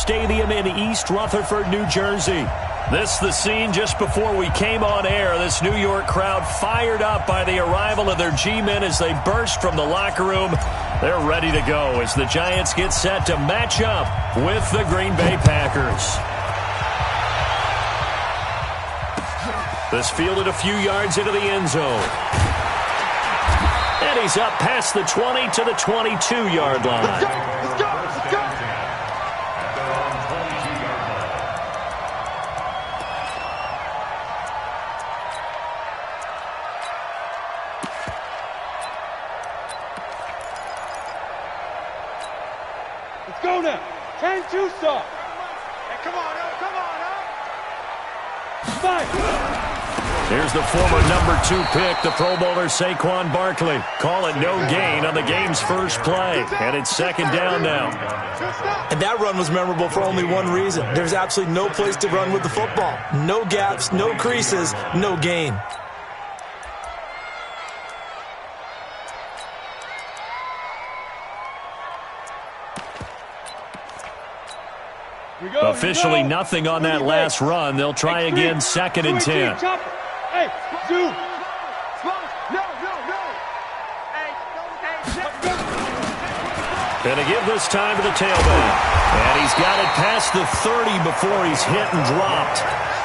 Stadium in East Rutherford, New Jersey. This is the scene just before we came on air. This New York crowd fired up by the arrival of their G-men as they burst from the locker room. They're ready to go as the Giants get set to match up with the Green Bay Packers. This fielded a few yards into the end zone. And he's up past the 20 to the 22-yard line. Let's go! Let's go! Let's go! Let's go now. 10-2 stop. Hey, come on, come on, Five. Here's the former number 2 pick, the Pro Bowler Saquon Barkley. Call it no gain on the game's first play. And it's second down now. And that run was memorable for only one reason. There's absolutely no place to run with the football. No gaps, no creases, no gain. Officially nothing on that last run. They'll try again, second and 10. Hey, zoom. Gonna give this time to the tailback. And he's got it past the 30 before he's hit and dropped.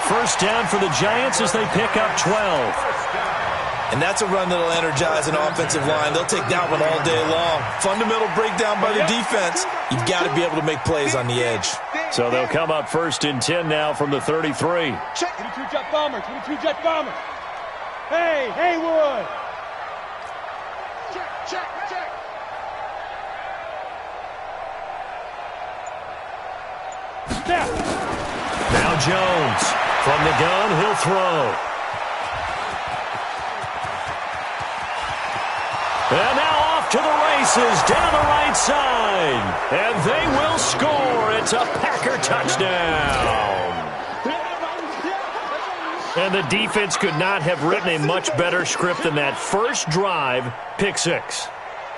First down for the Giants as they pick up 12. And that's a run that'll energize an offensive line. They'll take that one all day long. Fundamental breakdown by the defense. You've got to be able to make plays on the edge. So they'll come up first and 10 now from the 33. Check. 22 jet bomber. 22 jet bomber. Hey, Haywood. Check. Step. Now Jones. From the gun, he'll throw. And now off to the races down the right side. And they will score. It's a Packer touchdown. And the defense could not have written a much better script than that first drive, pick 6.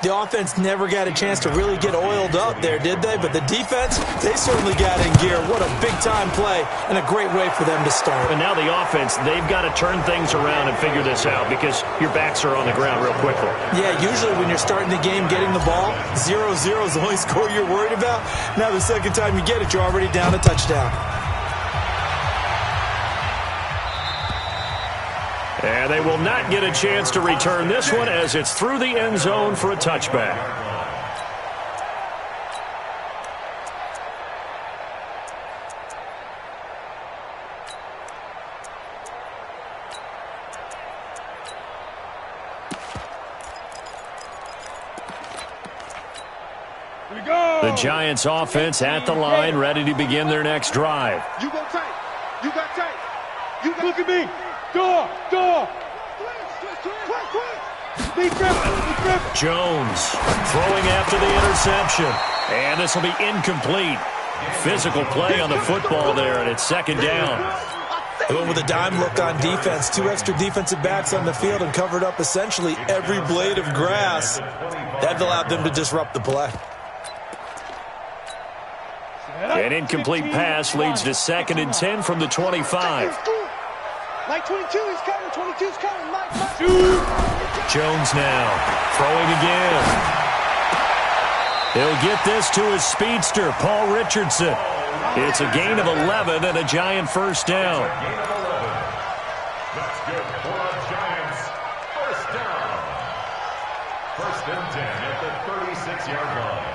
The offense never got a chance to really get oiled up there, did they? But the defense, they certainly got in gear. What a big-time play and a great way for them to start. And now the offense, they've got to turn things around and figure this out because your backs are on the ground real quickly. Yeah, usually when you're starting the game getting the ball, 0-0 is the only score you're worried about. Now the second time you get it, you're already down a touchdown. And they will not get a chance to return this one as it's through the end zone for a touchback. The Giants offense at the line, ready to begin their next drive. You go tight. You got tight. You look at me. Door. Jones throwing after the interception. And this will be incomplete. Physical play on the football there, and it's second down. They went with a dime look on defense. 2 extra defensive backs on the field and covered up essentially every blade of grass. That allowed them to disrupt the play. An incomplete pass leads to second and 10 from the 25. Like 22, he's coming. 22's coming. Like Jones now throwing again. He'll get this to his speedster, Paul Richardson. It's a gain of 11 and a Giant first down. That's good for the Giants. First down. First and 10 at the 36-yard line.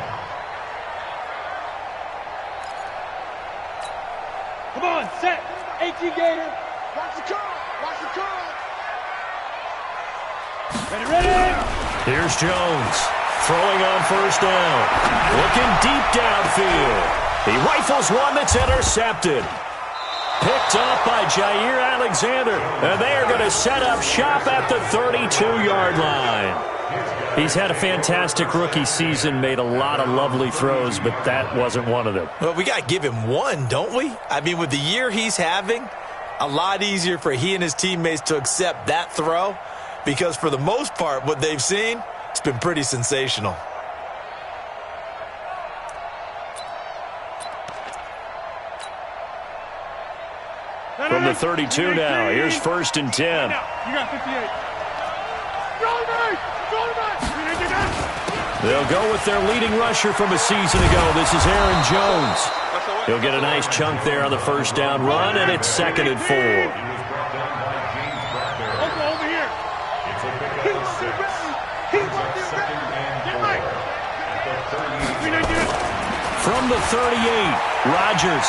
Come on, set. 18 Gator. Watch the curl. Watch the curl. Ready. Here's Jones throwing on first down. Looking deep downfield. He rifles one that's intercepted. Picked up by Jair Alexander. And they are going to set up shop at the 32-yard line. He's had a fantastic rookie season, made a lot of lovely throws, but that wasn't one of them. Well, we got to give him one, don't we? I mean, with the year he's having, a lot easier for he and his teammates to accept that throw because for the most part, what they've seen, it's been pretty sensational. From the 32 now, here's 1st and 10. You got 58. They'll go with their leading rusher from a season ago. This is Aaron Jones. He'll get a nice chunk there on the 1st down run, and it's 2nd and 4. Over here. From the 38, Rodgers.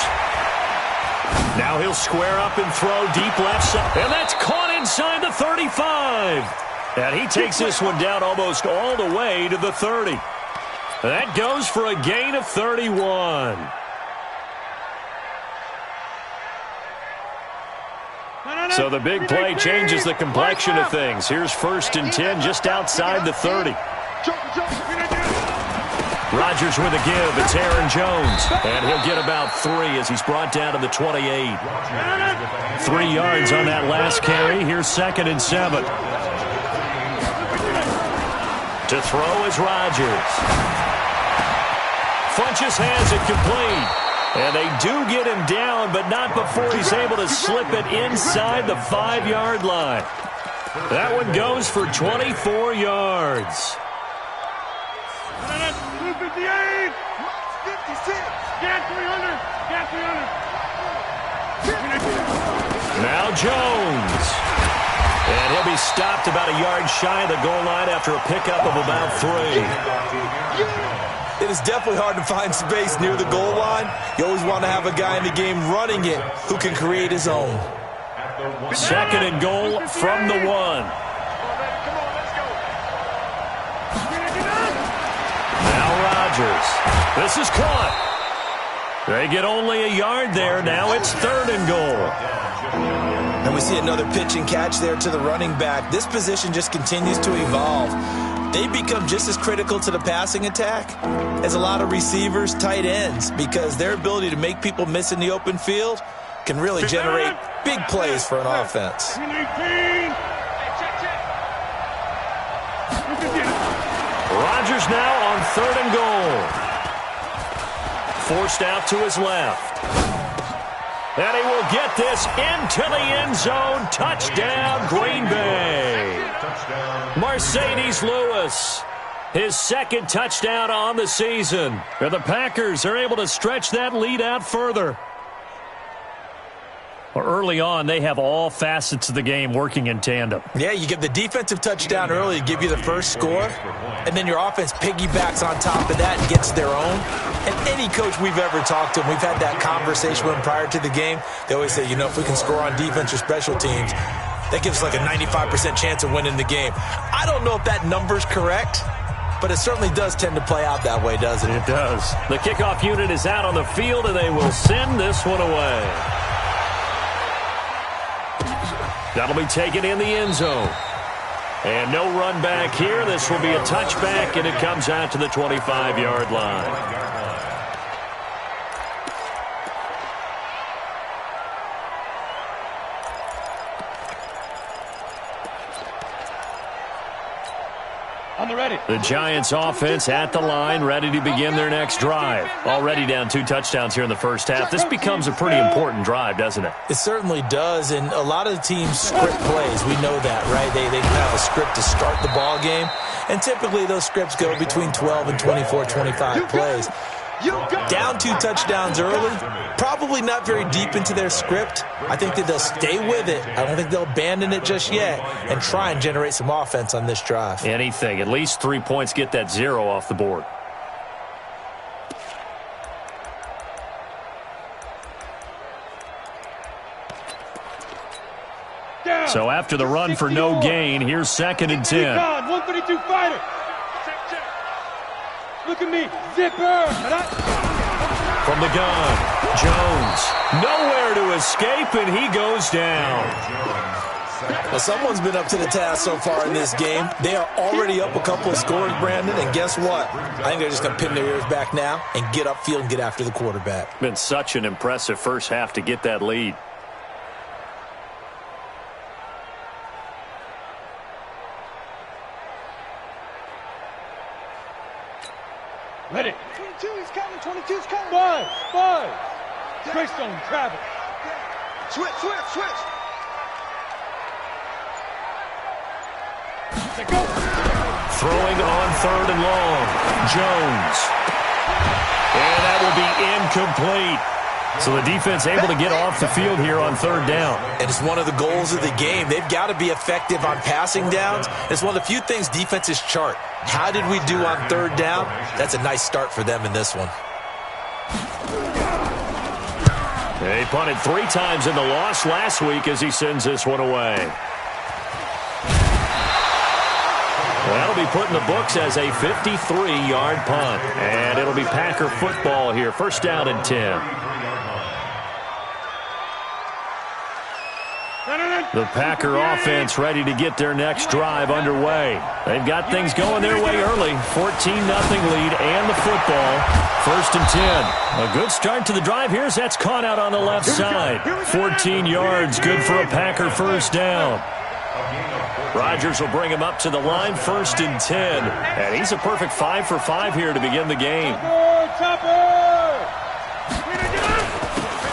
Now he'll square up and throw deep left side. And that's caught inside the 35. And he takes this one down almost all the way to the 30. That goes for a gain of 31. So the big play changes the complexion of things. Here's 1st and 10 just outside the 30. Rodgers with a give. It's Aaron Jones. And he'll get about 3 as he's brought down to the 28. 3 yards on that last carry. Here's 2nd and 7. To throw is Rodgers. Funchess has it complete. And they do get him down, but not before he's able to slip it inside the 5-yard line. That one goes for 24 yards. 258. 56. Get 300. Get 300. Now Jones. And he'll be stopped about a yard shy of the goal line after a pickup of about 3. It is definitely hard to find space near the goal line. You always want to have a guy in the game running it who can create his own. 2nd and goal from the 1. Now Rodgers. This is caught. They get only a yard there. Now it's 3rd and goal. And we see another pitch and catch there to the running back. This position just continues to evolve. They become just as critical to the passing attack as a lot of receivers, tight ends, because their ability to make people miss in the open field can really generate big plays for an offense. Rodgers now on 3rd and goal. Forced out to his left. And he will get this into the end zone. Touchdown, Green Bay. Mercedes Lewis, his 2nd touchdown on the season. And the Packers are able to stretch that lead out further. Early on, they have all facets of the game working in tandem. Yeah, you get the defensive touchdown early to give you the first score, and then your offense piggybacks on top of that and gets their own. And any coach we've ever talked to, and we've had that conversation with them prior to the game, they always say, you know, if we can score on defense or special teams, that gives us like a 95% chance of winning the game. I don't know if that number's correct, but it certainly does tend to play out that way, doesn't it? It does. The kickoff unit is out on the field, and they will send this one away. That'll be taken in the end zone. And no run back here. This will be a touchback, and it comes out to the 25-yard line. On the ready. The Giants offense at the line, ready to begin their next drive. Already down 2 touchdowns here in the first half. This becomes a pretty important drive, doesn't it? It certainly does, and a lot of the teams script plays. We know that, right? They have a script to start the ball game, and typically those scripts go between 12 and 24, 25 plays. Down 2 touchdowns early, probably not very deep into their script. I think that they'll stay with it. I don't think they'll abandon it just yet and try and generate some offense on this drive. Anything. At least 3 points, get that 0 off the board. So after the run for no gain, here's 2nd and 10. 132 fighter. Look at me, zipper. From the gun, Jones. Nowhere to escape, and he goes down. Well, someone's been up to the task so far in this game. They are already up a couple of scores, Brandon, and guess what? I think they're just going to pin their ears back now and get upfield and get after the quarterback. Been such an impressive first half to get that lead. Ready. 22, he's coming. 22's coming. 5. Greystone, Travis. Switch. Throwing on 3rd and long. Jones. And that will be incomplete. So the defense able to get off the field here on 3rd down. And it's one of the goals of the game. They've got to be effective on passing downs. It's one of the few things defenses chart. How did we do on 3rd down? That's a nice start for them in this one. They punted 3 times in the loss last week as he sends this one away. That'll be put in the books as a 53-yard punt. And it'll be Packer football here. 1st down and 10. The Packer offense ready to get their next drive underway. They've got things going their way early. 14-0 lead and the football. 1st and 10. A good start to the drive here as that's caught out on the left side. 14 yards, good for a Packer 1st down. Rodgers will bring him up to the line, 1st and 10. And he's a perfect 5 for 5 here to begin the game.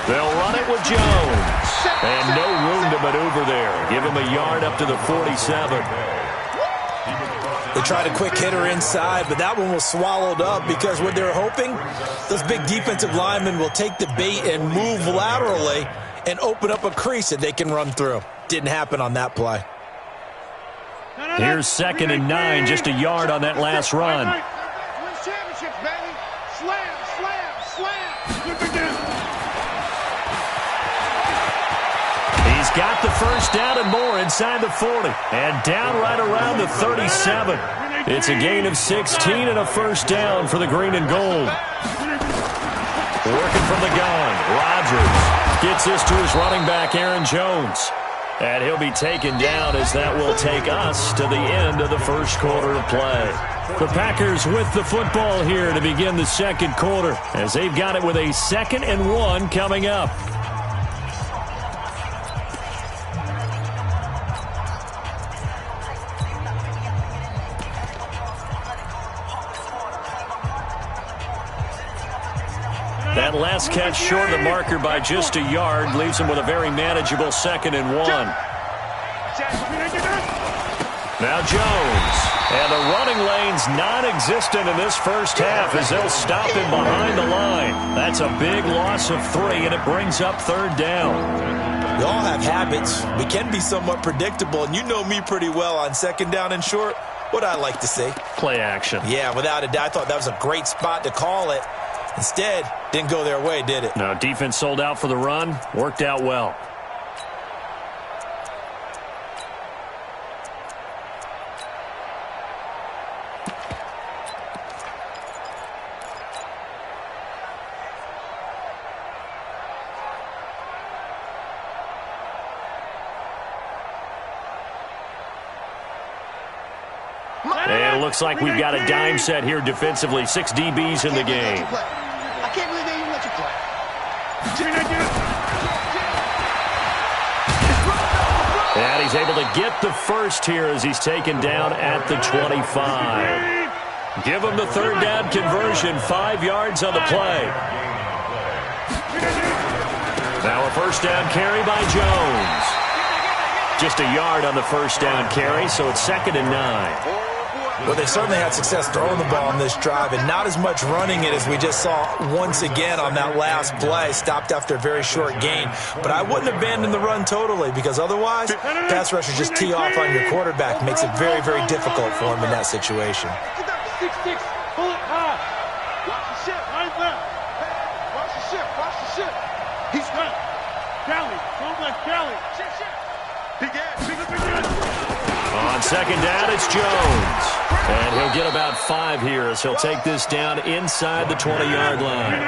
They'll run it with Jones. And no room to maneuver there. Give him a yard up to the 47. They tried a quick hitter inside, but that one was swallowed up because what they're hoping, those big defensive linemen will take the bait and move laterally and open up a crease that they can run through. Didn't happen on that play. Here's 2nd and 9, just a yard on that last run. Wins championships, baby. Slam. He's got the 1st down and more inside the 40. And down right around the 37. It's a gain of 16 and a 1st down for the green and gold. Working from the gun, Rodgers gets this to his running back, Aaron Jones. And he'll be taken down as that will take us to the end of the 1st quarter of play. The Packers with the football here to begin the 2nd quarter as they've got it with a 2nd and 1 coming up. That last catch short of the marker by just a yard leaves him with a very manageable 2nd and 1. Now Jones. And the running lane's non-existent in this 1st half as they'll stop him behind the line. That's a big loss of 3, and it brings up 3rd down. We all have habits. We can be somewhat predictable, and you know me pretty well on 2nd down and short. What I like to see. Play action. Yeah, without a doubt. I thought that was a great spot to call it. Instead, didn't go their way, did it? No, defense sold out for the run. Worked out well. And it looks like we've got a dime set here defensively. 6 DBs in the game. I can't believe they even let you play. And he's able to get the 1st here as he's taken down at the 25. Give him the 3rd down conversion. 5 yards on the play. Now a 1st down carry by Jones. Just a yard on the 1st down carry, so it's 2nd and 9. Well, they certainly had success throwing the ball on this drive and not as much running it as we just saw once again on that last play. Stopped after a very short gain. But I wouldn't abandon the run totally because otherwise, pass rushers just tee off on your quarterback. Makes it very, very difficult for him in that situation. 6-6, pull it high. Watch the ship, right left. Watch the ship, watch the ship. He's right. Cali, don't let Cali. Ship. Big ass, big ass. On 2nd down, it's Jones. And he'll get about 5 here as he'll take this down inside the 20-yard line.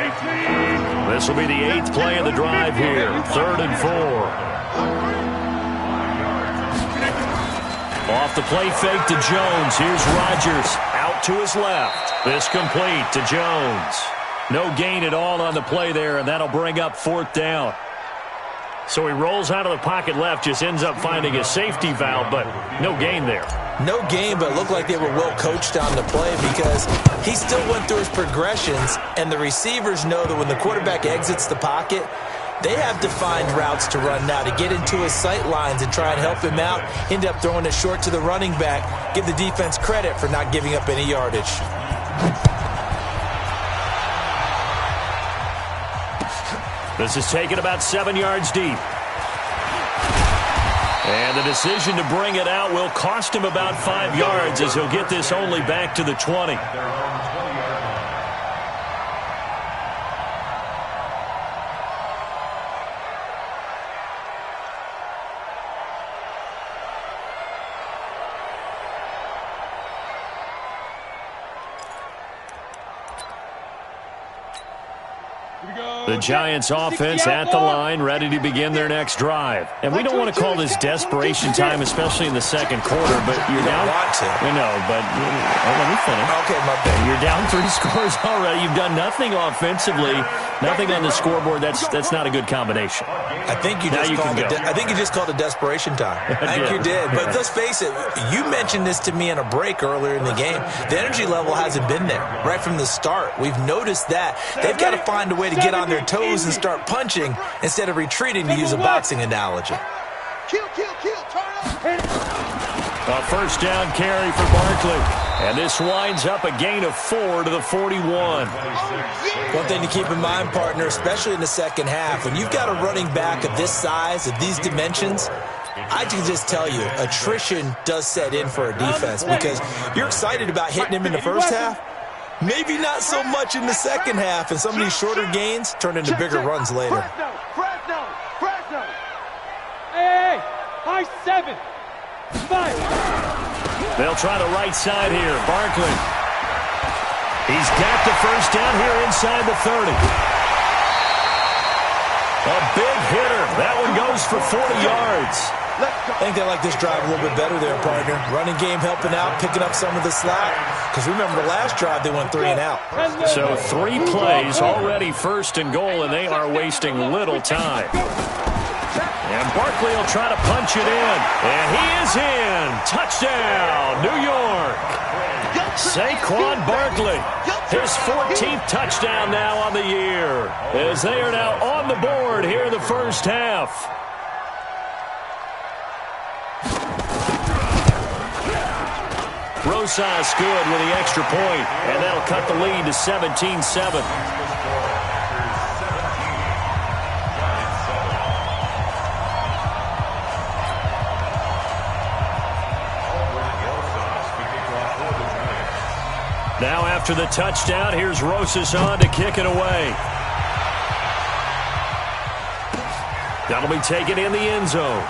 This will be the 8th play of the drive here. 3rd and 4. Off the play fake to Jones. Here's Rodgers out to his left. This complete to Jones. No gain at all on the play there, and that'll bring up 4th down. So he rolls out of the pocket left, just ends up finding a safety valve, but no gain there. No gain, but it looked like they were well coached on the play because he still went through his progressions, and the receivers know that when the quarterback exits the pocket, They have defined routes to run now to get into his sight lines and try and help him out. End up throwing it short to the running back. Give the defense credit for not giving up any yardage. This is taken about 7 yards deep. And the decision to bring it out will cost him about 5 yards as he'll get this only back to the 20. The Giants offense at the line, ready to begin their next drive. And we don't want to call this desperation time, especially in the second quarter, but you're down. I know, but let me finish. Okay, my bad. You're down 3 scores already. You've done nothing offensively, nothing on the scoreboard. That's not a good combination. I think you just called it desperation time. I think you did. But let's face it, you mentioned this to me in a break earlier in the game. The energy level hasn't been there right from the start. We've noticed that. They've got to find a way to get on their toes and start punching instead of retreating, to use a boxing analogy. A first down carry for Barkley. And this winds up a gain of 4 to the 41. One thing to keep in mind, partner, especially in the second half, when you've got a running back of this size, of these dimensions, I can just tell you, attrition does set in for a defense because you're excited about hitting him in the first half. Maybe not so much in the second half, and some of these shorter gains turn into bigger runs later. Fresno. Hey, high 7. 5. They'll try the right side here. Barkley. He's got the first down here inside the 30. A big hitter. That one goes for 40 yards. I think they like this drive a little bit better there, partner. Running game helping out, picking up some of the slack. Because remember, the last drive, they went 3 and out. So 3 plays, already first and goal, and they are wasting little time. And Barkley will try to punch it in. And he is in. Touchdown, New York. Saquon Barkley, his 14th touchdown now on the year, as they are now on the board here in the first half. Rosas good with the extra point, and that'll cut the lead to 17-7. Now after the touchdown, here's Rosas on to kick it away. That'll be taken in the end zone.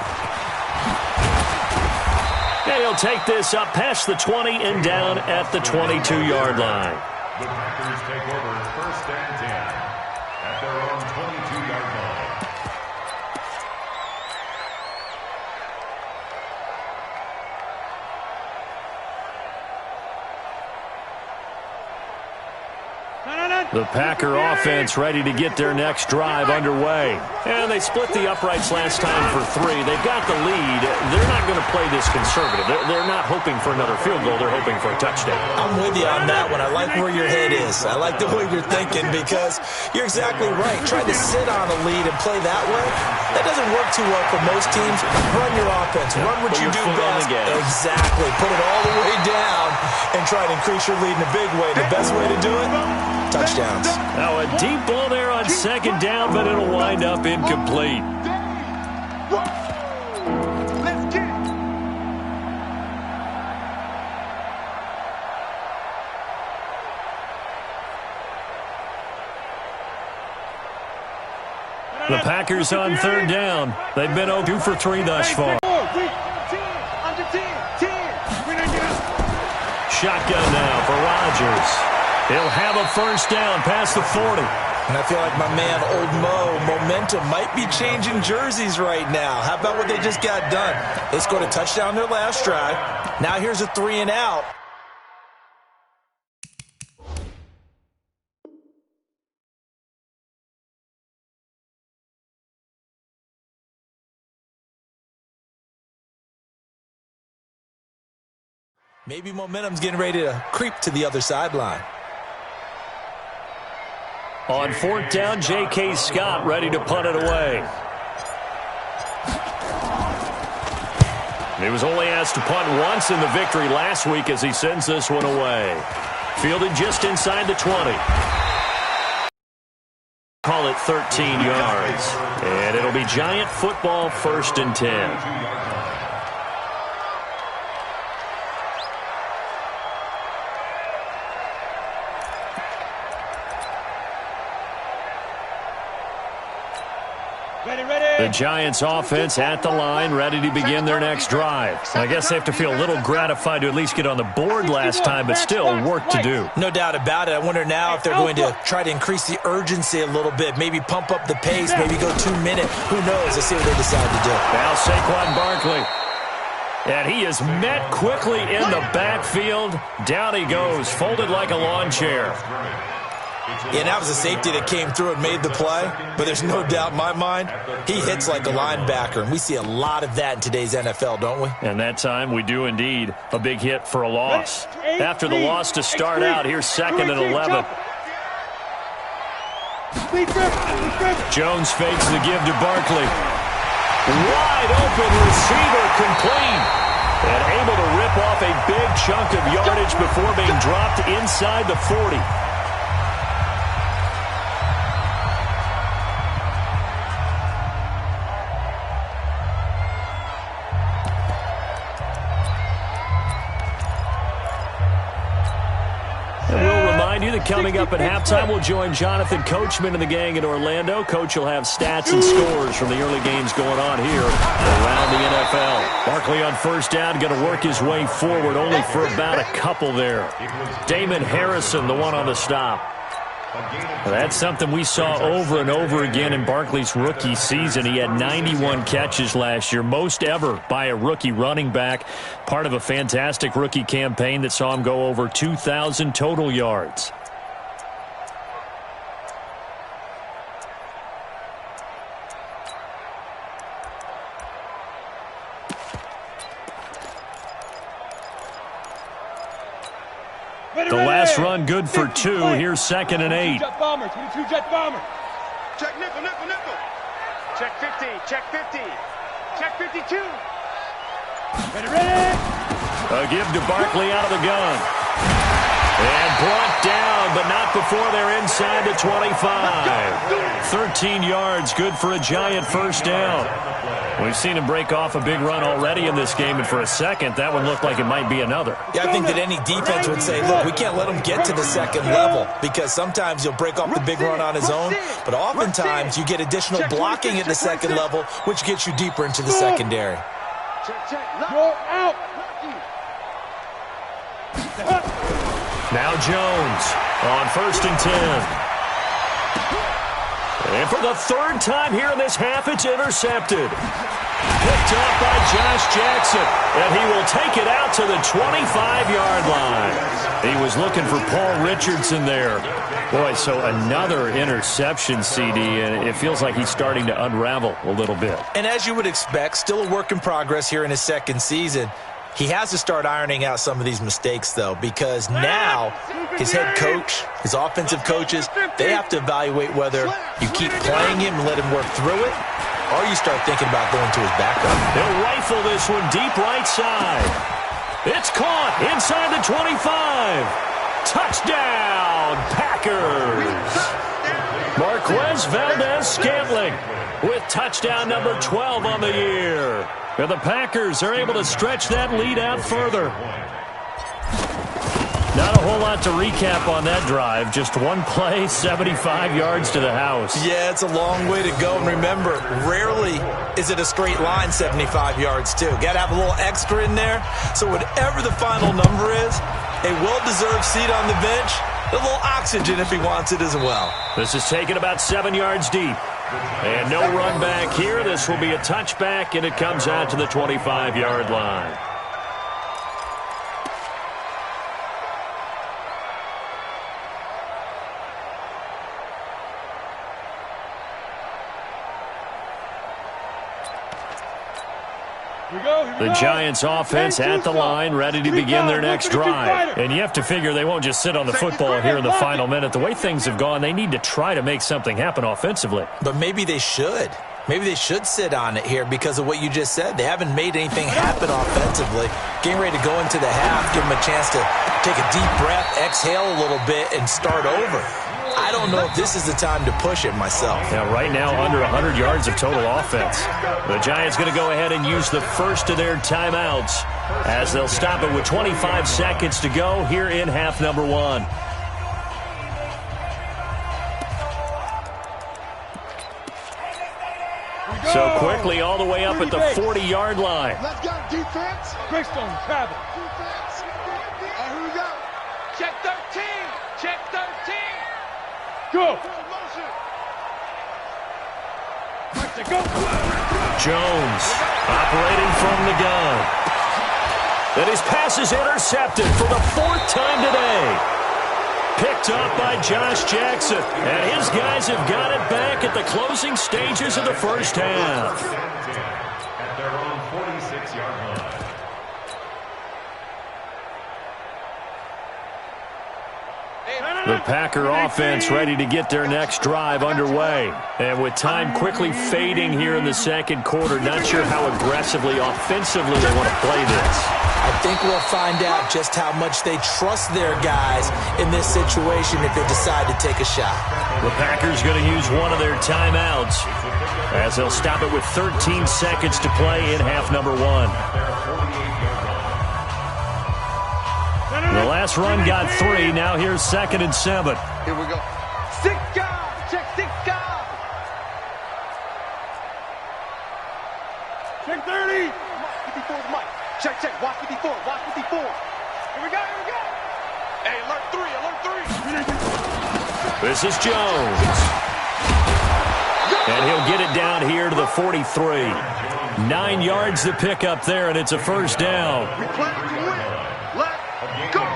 And he'll take this up past the 20 and down at the 22-yard line. The Packers take over first and 10 at their own 22-yard line. The Packer offense ready to get their next drive underway. And they split the uprights last time for 3. They've got the lead. They're not going to play this conservative. They're not hoping for another field goal. They're hoping for a touchdown. I'm with you on that one. I like where your head is. I like the way you're thinking because you're exactly right. Trying to sit on a lead and play that way, that doesn't work too well for most teams. Run your offense. Run what you do best. Exactly. Put it all the way down and try to increase your lead in a big way. The best way to do it? Touchdowns. Now a deep ball there on second down, but it'll wind up incomplete. The Packers on third down. They've been 2 for 3 thus far. Shotgun now for Rodgers. He'll have a first down past the 40. And I feel like my man, Old Mo, momentum might be changing jerseys right now. How about what they just got done? They scored a touchdown their last drive. Now here's a 3 and out. Maybe momentum's getting ready to creep to the other sideline. On 4th down, J.K. Scott ready to punt it away. He was only asked to punt once in the victory last week as he sends this one away. Fielded just inside the 20. Call it 13 yards. And it'll be Giant football, 1st and 10. The Giants offense at the line, ready to begin their next drive. I guess they have to feel a little gratified to at least get on the board last time, but still work to do. No doubt about it. I wonder now if they're going to try to increase the urgency a little bit, maybe pump up the pace, maybe go 2 minute. Who knows? Let's see what they decide to do. Now Saquon Barkley. And he is met quickly in the backfield. Down he goes, folded like a lawn chair. Yeah, that was a safety that came through and made the play, but there's no doubt in my mind, he hits like a linebacker, and we see a lot of that in today's NFL, don't we? And that time we do indeed a big hit for a loss. After the loss to start out, here's 2nd and 11. Jones fakes the give to Barkley. Wide open receiver complete. And able to rip off a big chunk of yardage before being dropped inside the 40. Coming up at halftime, we'll join Jonathan Coachman and the gang in Orlando. Coach will have stats and scores from the early games going on here around the NFL. Barkley on 1st down, going to work his way forward only for about a couple there. Damon Harrison, the one on the stop. Well, that's something we saw over and over again in Barkley's rookie season. He had 91 catches last year, most ever by a rookie running back. Part of a fantastic rookie campaign that saw him go over 2,000 total yards. The last run good for 2. Here's 2nd and 8. Jet bomber, 22 jet bomber. Check nickel, nickel, nickel. Check 50, check 50. Check 52. Ready. A give to Barkley out of the gun. And brought down, but not before they're inside the 25. 13 yards, good for a Giant 1st down. We've seen him break off a big run already in this game, and for a second, that one looked like it might be another. Yeah, I think that any defense would say, look, we can't let him get to the 2nd level, because sometimes he'll break off the big run on his own, but oftentimes you get additional blocking at the 2nd level, which gets you deeper into the secondary. Go out. Now Jones on 1st and 10. And for the 3rd time here in this half, it's intercepted. Picked up by Josh Jackson, and he will take it out to the 25-yard line. He was looking for Paul Richardson there. Boy, so another interception, CD, and it feels like he's starting to unravel a little bit. And as you would expect, still a work in progress here in his 2nd season. He has to start ironing out some of these mistakes, though, because now his head coach, his offensive coaches, they have to evaluate whether you keep playing him and let him work through it, or you start thinking about going to his backup. He'll rifle this one deep right side. It's caught inside the 25. Touchdown, Packers. Marquez Valdez-Scantling with touchdown number 12 on the year. And the Packers are able to stretch that lead out further. Not a whole lot to recap on that drive. Just one play, 75 yards to the house. Yeah, it's a long way to go. And remember, rarely is it a straight line 75 yards, too. Got to have a little extra in there. So whatever the final number is, a well-deserved seat on the bench, a little oxygen if he wants it as well. This is taken about 7 yards deep. And no run back here. This will be a touchback, and it comes out to the 25-yard line. The Giants offense at the line, ready to begin their next drive. And you have to figure they won't just sit on the football here in the final minute. The way things have gone, they need to try to make something happen offensively. But maybe they should. Maybe they should sit on it here because of what you just said. They haven't made anything happen offensively. Getting ready to go into the half, give them a chance to take a deep breath, exhale a little bit, and start over. I don't know if this is the time to push it myself. Yeah, right now under 100 yards of total offense. The Giants going to go ahead and use the first of their timeouts as they'll stop it with 25 seconds to go here in half number one. So quickly all the way up at the 40-yard line. Let's go, defense. Greystone travel. Defense. Here we go. Check 13. Check 13. Go. Go. Jones operating from the gun. And his pass is intercepted for the fourth time today. Picked up by Josh Jackson. And his guys have got it back at the closing stages of the first half. At their own 46-yard line. The Packer offense ready to get their next drive underway. And with time quickly fading here in the second quarter, not sure how aggressively, offensively they want to play this. I think we'll find out just how much they trust their guys in this situation if they decide to take a shot. The Packers going to use one of their timeouts as they'll stop it with 13 seconds to play in half number one. The last run got 3. Now here's 2nd and 7. Here we go. 6 guys. Check 6 guys. Check 30. Watch 54 is Mike. Check. Watch 54. Watch 54. Here we go. Hey, alert 3. This is Jones. And he'll get it down here to the 43. 9 yards to pick up there, and it's a first down. We play to win. Let's go.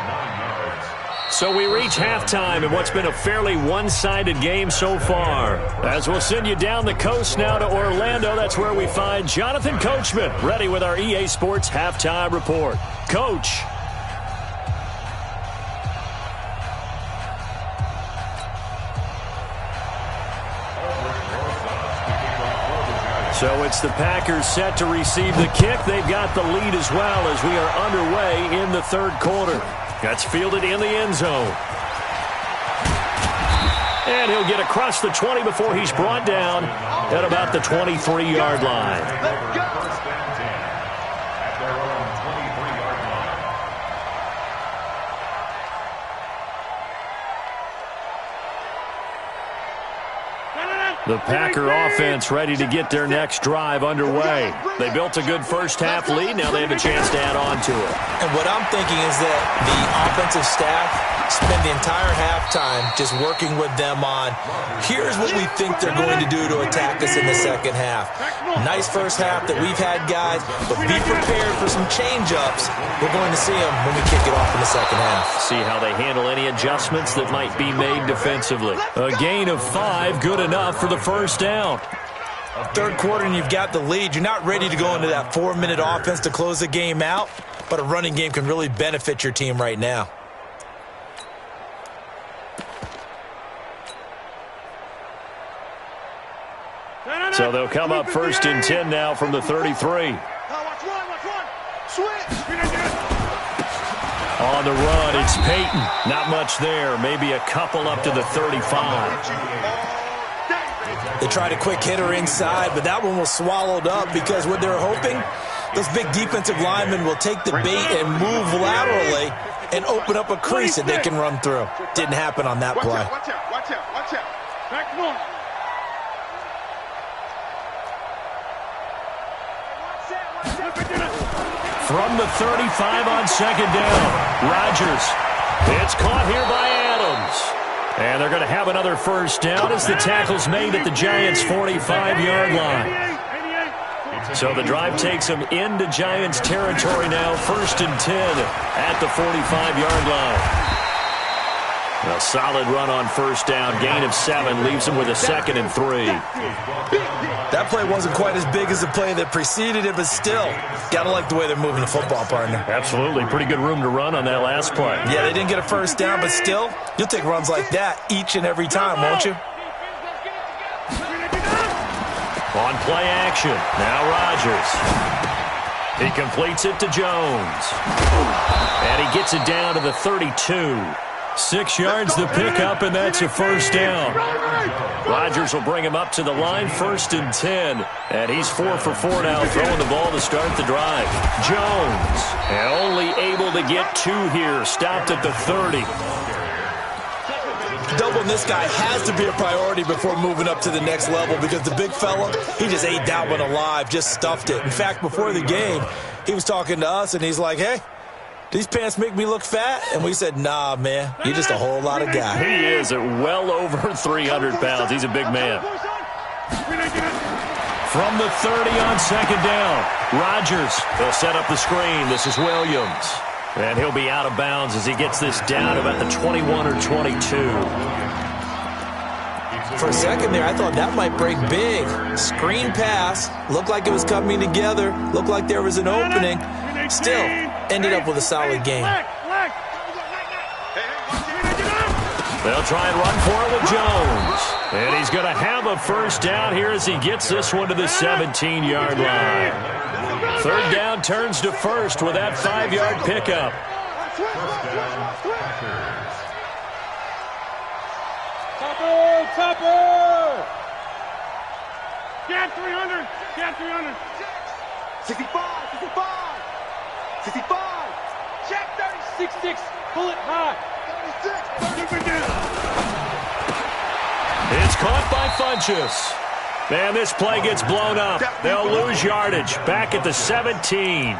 So we reach halftime in what's been a fairly one-sided game so far. As we'll send you down the coast now to Orlando, that's where we find Jonathan Coachman, ready with our EA Sports Halftime Report. Coach. So it's the Packers set to receive the kick. They've got the lead as well as we are underway in the third quarter. That's fielded in the end zone. And he'll get across the 20 before he's brought down at about the 23-yard line. Let's go. First and 10 at their own 23-yard line. The Packer offense ready to get their next drive underway. They built a good first half lead. Now they have a chance to add on to it. And what I'm thinking is that the offensive staff spend the entire halftime just working with them on, here's what we think they're going to do to attack us in the second half. Nice first half that we've had, guys, but be prepared for some change-ups. We're going to see them when we kick it off in the second half. See how they handle any adjustments that might be made defensively. A gain of 5, good enough for the first down. Third quarter and you've got the lead. You're not ready to go into that 4-minute offense to close the game out, but a running game can really benefit your team right now. So they'll come up 1st and 10 now from the 33. Watch one. Switch. On the run, it's Peyton. Not much there. Maybe a couple up to the 35. They tried a quick hitter inside, but that one was swallowed up because what they're hoping, those big defensive linemen will take the bait and move laterally and open up a crease that they can run through. Didn't happen on that play. Watch out. Back north. From the 35 on 2nd down, Rodgers. It's caught here by Adams. And they're going to have another first down as the tackle's made at the Giants' 45-yard line. So the drive takes them into Giants territory now, 1st and 10 at the 45-yard line. A solid run on first down, gain of 7, leaves them with a 2nd and 3. That That play wasn't quite as big as the play that preceded it, but still, gotta like the way they're moving the football, partner. Absolutely. Pretty good room to run on that last play. Yeah, they didn't get a first down, but still, you'll take runs like that each and every time, won't you? On play action, now Rodgers. He completes it to Jones. And he gets it down to the 32. 6 yards the pickup, and that's a first down. Rodgers will bring him up to the line, 1st and 10. And he's 4 for 4 now, throwing the ball to start the drive. Jones, and only able to get 2 here, stopped at the 30. Doubling this guy has to be a priority before moving up to the next level because the big fella, he just ate that one alive, just stuffed it. In fact, before the game, he was talking to us, and he's like, hey, these pants make me look fat? And we said, nah, man, you're just a whole lot of guy. He is at well over 300 pounds. He's a big man. From the 30 on 2nd down, Rodgers, they'll set up the screen. This is Williams. And he'll be out of bounds as he gets this down about the 21 or 22. For a second there, I thought that might break big. Screen pass. Looked like it was coming together. Looked like there was an opening. Still, ended up with a solid game. They'll try and run for it with Jones. And he's going to have a first down here as he gets this one to the 17-yard line. 3rd down turns to 1st with that 5-yard pickup. Topper! Get 300! Get 300! 65! 65! 65! Check 36! Pull it high! 36! It's caught by Funchess. Man, this play gets blown up. They'll lose yardage back at the 17.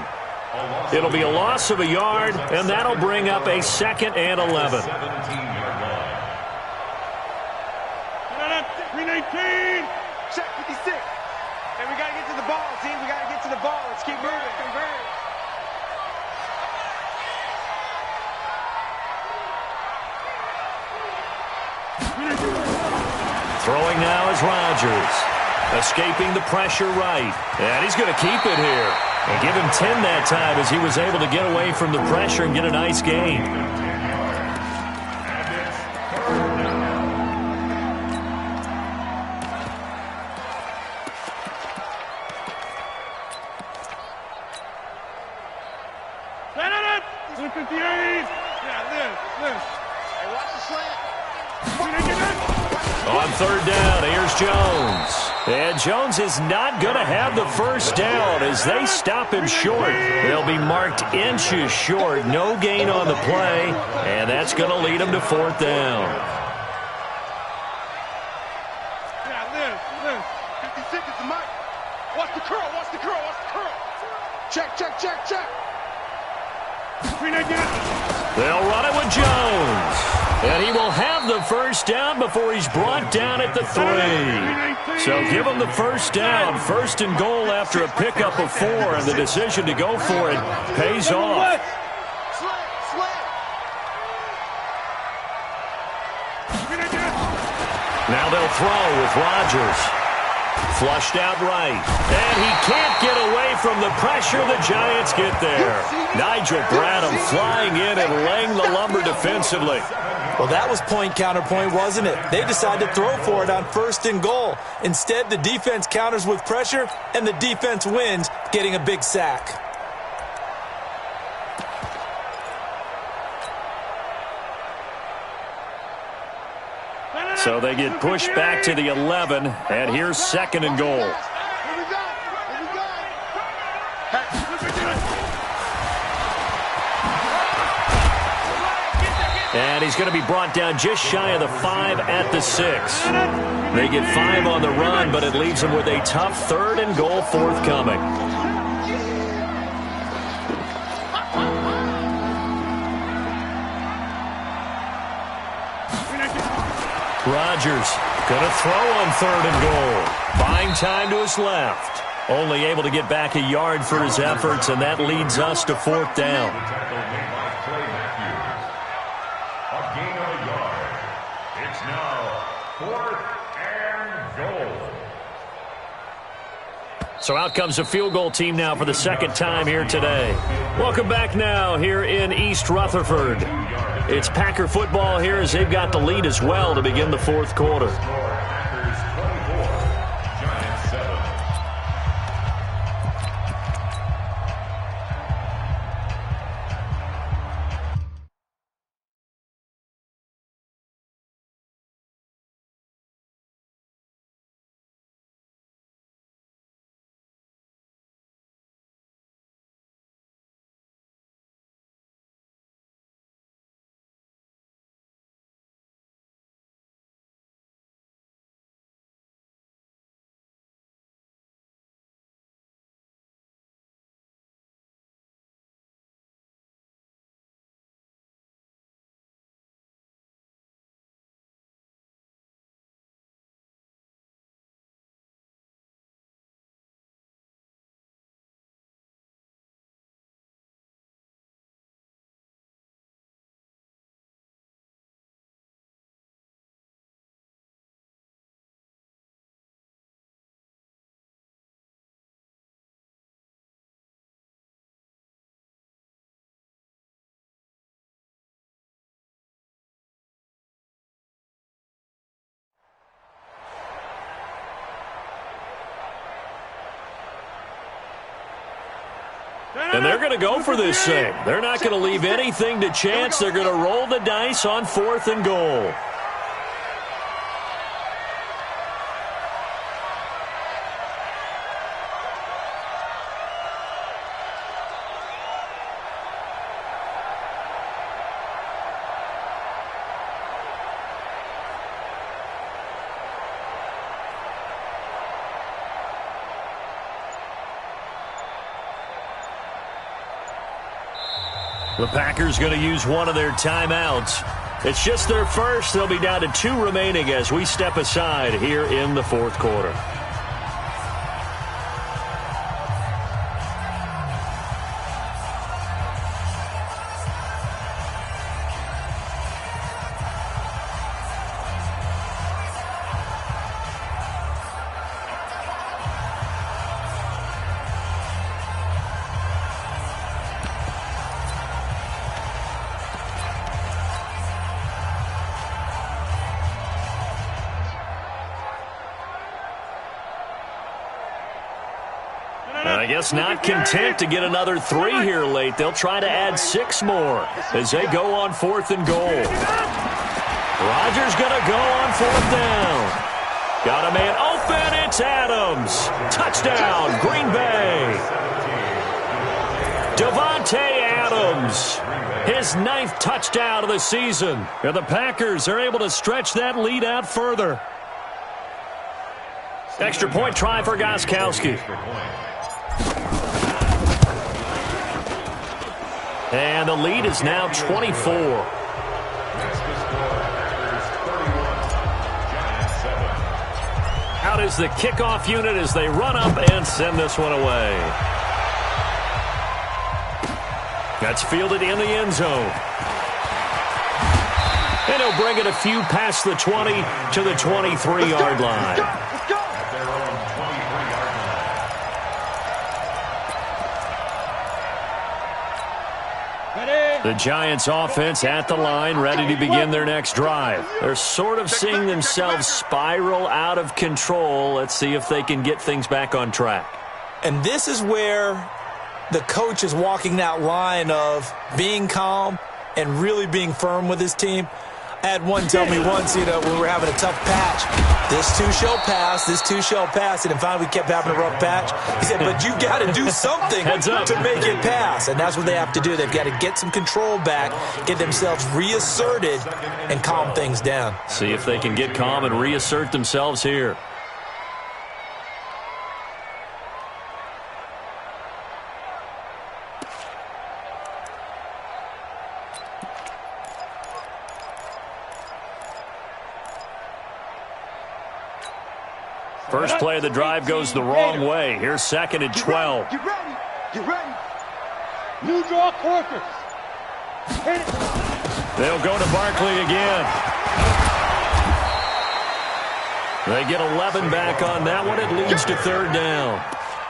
It'll be a loss of a yard, and that'll bring up a 2nd and 11. 319! Check 56! And we got to get to the ball, team. We got to get to the ball. Let's keep moving. Throwing now is Rodgers. Escaping the pressure right. And he's going to keep it here. And give him 10 that time as he was able to get away from the pressure and get a nice gain. On 3rd down, here's Jones. And Jones is not going to have the first down as they stop him short. They'll be marked inches short. No gain on the play, and that's going to lead him to 4th down. Yeah, Liz. 56 is the mic. Watch the curl. Check. 319! They'll run it with Jones. And he will have the first down before he's brought down at the 3. So give him the first down. 1st and goal after a pickup of 4. And the decision to go for it pays off. Now they'll throw with Rodgers. Flushed out right. And he can't get away from the pressure. The Giants get there. Nigel Bradham flying in and laying the lumber defensively. Well, that was point counterpoint, wasn't it? They decided to throw for it on 1st and goal. Instead, the defense counters with pressure, and the defense wins, getting a big sack. So they get pushed back to the 11, and here's 2nd and goal. And he's going to be brought down just shy of the 5 at the 6. They get 5 on the run, but it leaves them with a tough 3rd and goal forthcoming. Rodgers going to throw on 3rd and goal. Buying time to his left. Only able to get back a yard for his efforts, and that leads us to 4th down. A gain of a yard. It's now 4th and goal. So out comes a field goal team now for the second time here today. Welcome back now here in East Rutherford. It's Packer football here as they've got the lead as well to begin the fourth quarter. And they're going to go for this thing. They're not going to leave anything to chance. They're going to roll the dice on 4th and goal. The Packers going to use one of their timeouts. It's just their first. They'll be down to 2 remaining as we step aside here in the fourth quarter. I guess not content to get another 3 here late. They'll try to add 6 more as they go on 4th and goal. Rodgers going to go on 4th down. Got a man open. It's Adams. Touchdown, Green Bay. Devontae Adams. His 9th touchdown of the season. And the Packers are able to stretch that lead out further. Extra point try for Gostkowski. And the lead is now 24. Out is the kickoff unit as they run up and send this one away. That's fielded in the end zone. And he'll bring it a few past the 20 to the 23-yard line. Let's go. The Giants offense at the line, ready to begin their next drive. They're sort of seeing themselves spiral out of control. Let's see if they can get things back on track. And this is where the coach is walking that line of being calm and really being firm with his team. I had one tell me once, when we were having a tough patch, this too shall pass, this too shall pass, and finally we kept having a rough patch. He said, but you've got to do something to make it pass, and that's what they have to do. They've got to get some control back, get themselves reasserted, and calm things down. See if they can get calm and reassert themselves here. First play of the drive goes the wrong way. Here's 2nd and 12. Get ready. Get ready. New draw quarters. Hit it. They'll go to Barkley again. They get 11 back on that one. It leads to 3rd down.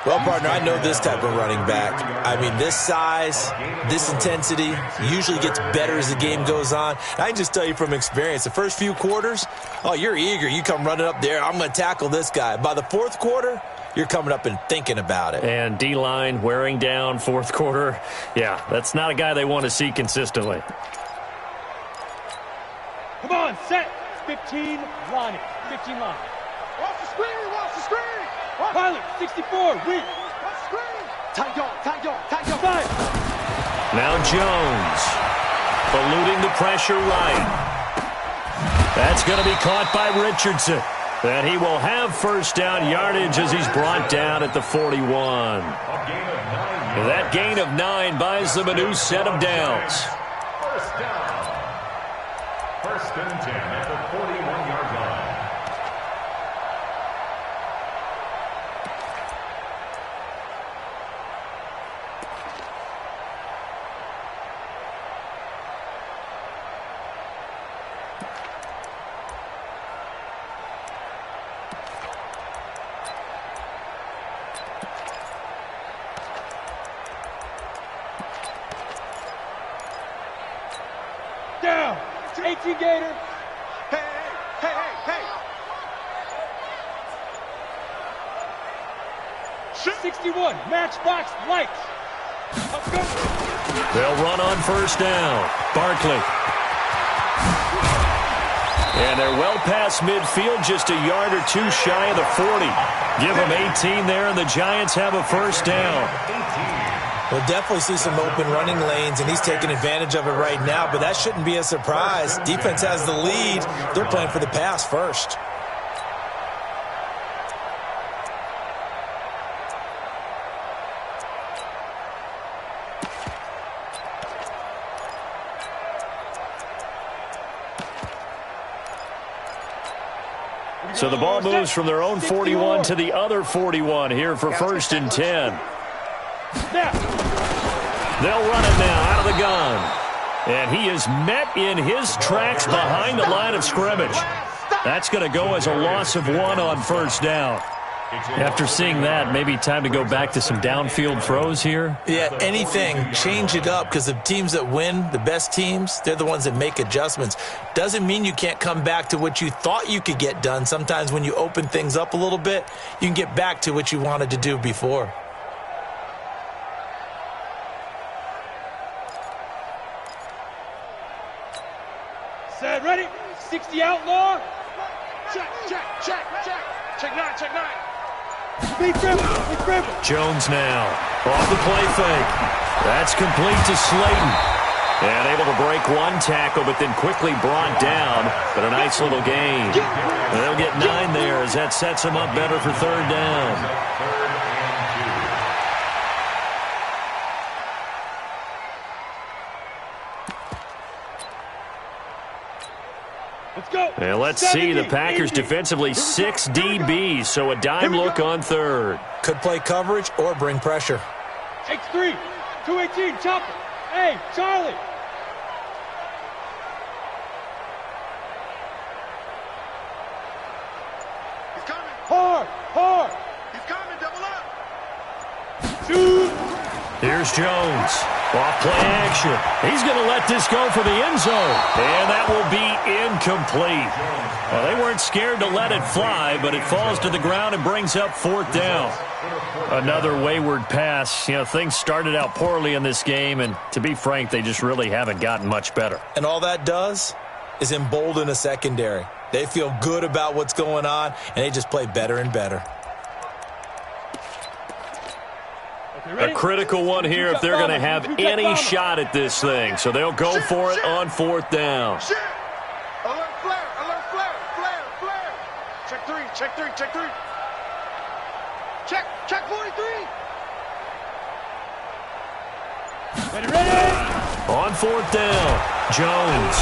Well, partner, I know this type of running back. I mean, this size, this intensity usually gets better as the game goes on. I can just tell you from experience, the first few quarters, oh, you're eager. You come running up there, I'm going to tackle this guy. By the fourth quarter, you're coming up and thinking about it. And D-line wearing down fourth quarter. Yeah, that's not a guy they want to see consistently. Come on, set. 15 line. 15 line. Watch the screen, watch the screen. Pilot, 64, weak. Watch the screen. Tight dog. Five. Now Jones, eluding the pressure right. That's going to be caught by Richardson. And he will have first down yardage as he's brought down at the 41. That gain of 9 buys them a new set of downs. First down. First and 10 at the 41-yard line. Down. 18 Gator. Hey. 61, matchbox lights. Let's go. They'll run on first down. Barkley. And they're well past midfield, just a yard or two shy of the 40. Give them 18 there, and the Giants have a first down. We'll definitely see some open running lanes, and he's taking advantage of it right now, but that shouldn't be a surprise. Defense has the lead. They're playing for the pass first. So the ball moves from their own 41 to the other 41 here for first and 10. They'll run it now out of the gun. And he is met in his tracks behind the line of scrimmage. That's going to go as a loss of 1 on first down. After seeing that, maybe time to go back to some downfield throws here. Yeah, anything. Change it up, because the teams that win, the best teams, they're the ones that make adjustments. Doesn't mean you can't come back to what you thought you could get done. Sometimes when you open things up a little bit, you can get back to what you wanted to do before. Set, ready? 60 outlaw. Check. Check 9. Big dribble. Jones now off the play fake. That's complete to Slayton. And able to break one tackle, but then quickly brought down. But a nice little gain. And they'll get 9 there as that sets them up better for third down. Let's go. And let's see, the Packers defensively 6 DBs, so a dime look on third. Could play coverage or bring pressure. X3, 218, chopper. Hey, Charlie. He's coming. Hard. He's coming. Double up. Shoot. Here's Jones. Off play action. He's going to let this go for the end zone. And that will be incomplete. Well, they weren't scared to let it fly, but it falls to the ground and brings up fourth down. Another wayward pass. You know, things started out poorly in this game, and to be frank, they just really haven't gotten much better. And all that does is embolden a secondary. They feel good about what's going on, and they just play better and better. A critical one here if they're going to have any shot at this thing. So they'll go for it on fourth down. Shit. Alert flare. Check 3. Check 43. Ready. On fourth down, Jones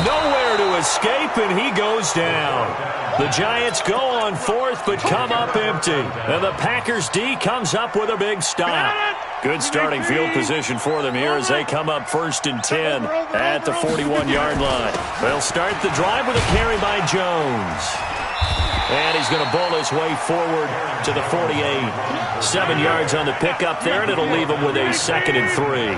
nowhere to escape, and he goes down. The Giants go on fourth, but come up empty. And the Packers D comes up with a big stop. Good starting field position for them here as they come up first and 10 at the 41-yard line. They'll start the drive with a carry by Jones. And he's going to bowl his way forward to the 48. 7 yards on the pickup there, and it'll leave him with a 2nd and 3.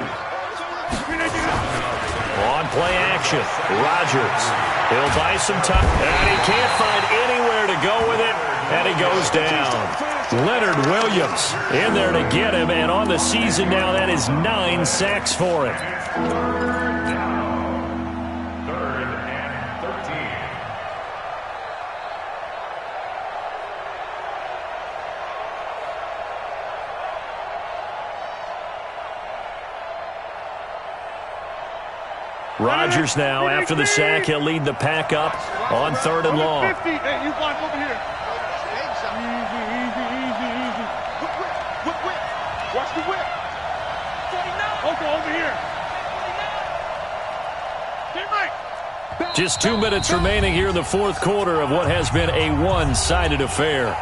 On play action, Rodgers. He'll buy some time, and he can't find anywhere to go with it, and he goes down. Leonard Williams in there to get him, and on the season now, that is 9 sacks for him. Rodgers now, after the sack, he'll lead the pack up on 3rd and long. 50. Hey, you block over here. Easy. Whip. Watch the whip. Okay, over here. Get Mike. Just 2 minutes remaining here in the 4th quarter of what has been a one-sided affair.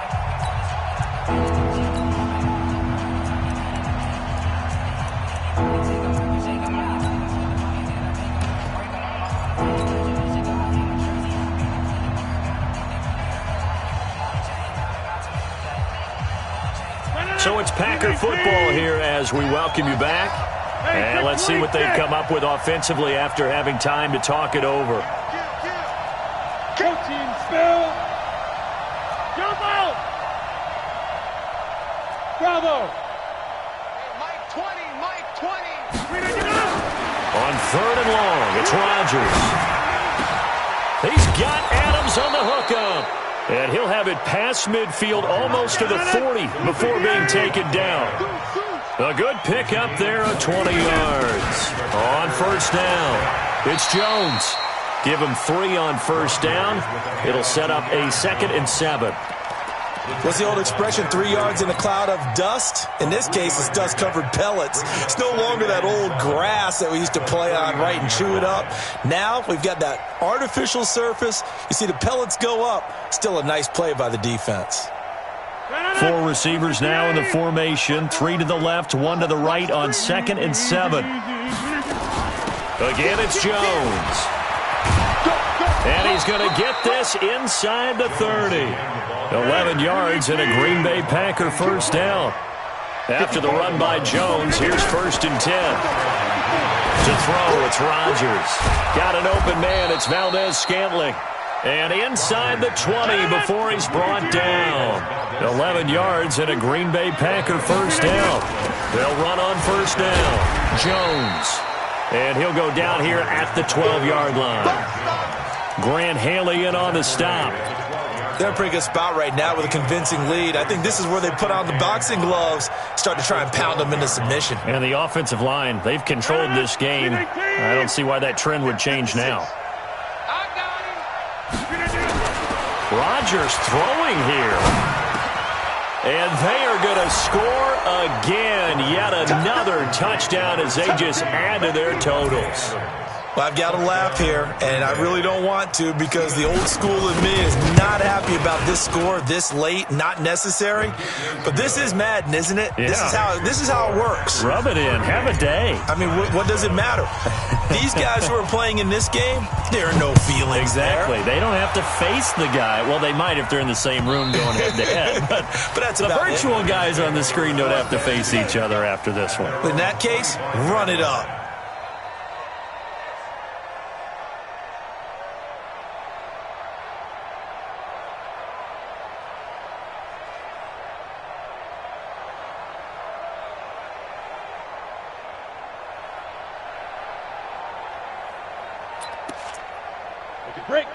So it's Packer football here as we welcome you back. And let's see what they've come up with offensively after having time to talk it over. Coaching spell. Jump out. Bravo. Mike 20. On 3rd and long, it's Rodgers. He's got Adams on the hookup. And he'll have it past midfield almost to the 40 before being taken down. A good pickup there of 20 yards. On 1st down, it's Jones. Give him 3 on 1st down. It'll set up a 2nd and 7. What's the old expression, 3 yards in a cloud of dust? In this case, it's dust-covered pellets. It's no longer that old grass that we used to play on, right, and chew it up. Now we've got that artificial surface. You see the pellets go up. Still a nice play by the defense. 4 receivers now in the formation. 3 to the left, 1 to the right on 2nd and 7. Again, it's Jones. And he's going to get this inside the 30. 11 yards and a Green Bay Packer 1st down. After the run by Jones, here's 1st and 10. To throw, it's Rodgers. Got an open man, it's Valdez-Scantling. And inside the 20 before he's brought down. 11 yards and a Green Bay Packer 1st down. They'll run on 1st down. Jones. And he'll go down here at the 12-yard line. Grant Haley in on the stop. They're in a pretty good spot right now with a convincing lead. I think this is where they put on the boxing gloves, start to try and pound them into submission. And the offensive line, they've controlled this game. I don't see why that trend would change now. Rodgers throwing here. And they are going to score again. Yet another touchdown as they just add to their totals. Well, I've got to laugh here, and I really don't want to because the old school in me is not happy about this score this late, not necessary. But this is Madden, isn't it? Yeah. This is how it works. Rub it in. Have a day. I mean, what does it matter? These guys who are playing in this game, there are no feelings Exactly. there. They don't have to face the guy. Well, they might if they're in the same room going head-to-head. But that's the about virtual it. guys on the screen don't have to face each other after this one. In that case, run it up.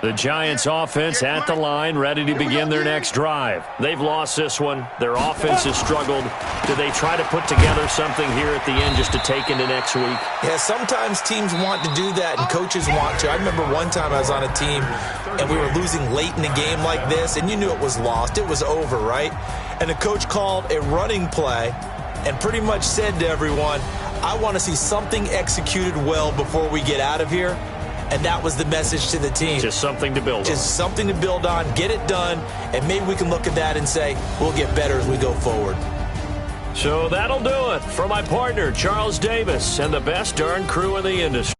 The Giants offense at the line, ready to begin their next drive. They've lost this one. Their offense has struggled. Do they try to put together something here at the end just to take into next week? Yeah, sometimes teams want to do that and coaches want to. I remember one time I was on a team and we were losing late in a game like this and you knew it was lost. It was over, right? And the coach called a running play and pretty much said to everyone, I want to see something executed well before we get out of here. And that was the message to the team. Just something to build on. Just something to build on, get it done, and maybe we can look at that and say, we'll get better as we go forward. So that'll do it for my partner, Charles Davis, and the best darn crew in the industry.